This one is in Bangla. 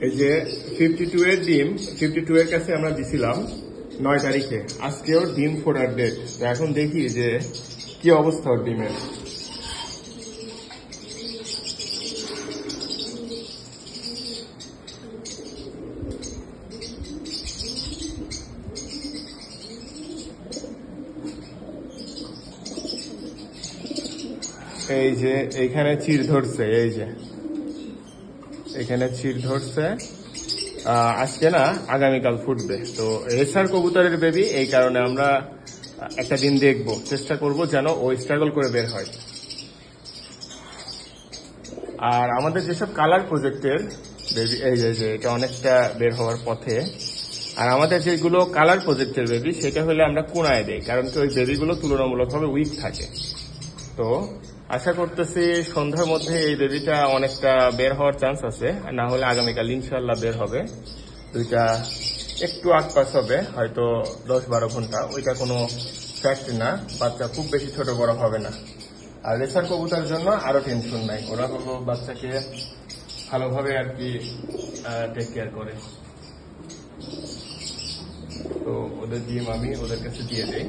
এই যে 52 এর ডিম, 52 এর কাছে আমরা দিছিলাম 9 তারিখে, আজকেও ডিম ফোড়ার ডেট। তো এখন দেখি যে কি অবস্থা ওর ডিমের। এই যে এইখানে চির ধরছে, এই যে এখানে চির ধরছে। আজকে না, আগামীকাল ফুটবে। তো রেসার কবুতরের বেবি, এই কারণে আমরা একটা দিন দেখব, চেষ্টা করব যেন ও স্ট্রাগল করে বের হয়। আর আমাদের যেসব কালার প্রজেক্টের বেবি, এই যে এটা অনেকটা বের হওয়ার পথে। আর আমাদের যেগুলো কালার প্রজেক্টের বেবি, সেটা হলে আমরা কোনায় দেই, কারণ কি ওই বেবিগুলো তুলনামূলকভাবে উইক থাকে। তো আশা করতেছি সন্ধ্যার মধ্যে এই বেবিটা অনেকটা বের হওয়ার চান্স আছে, না হলে আগামীকাল ইনশাল্লাহ বের হবে। দুইটা একটু আটপাস হবে, হয়তো 10-12 ঘন্টা, ওইটা কোনো ফ্যাক্ট না। বাচ্চা খুব বেশি ছোট বড় হবে না। আর রেসার কবুতরের জন্য আরো টেনশন নাই, ওরা হলো বাচ্চাকে ভালোভাবে আর কি টেক কেয়ার করে। তো ওদের ডিম আমি ওদের কাছে দিয়ে দিই।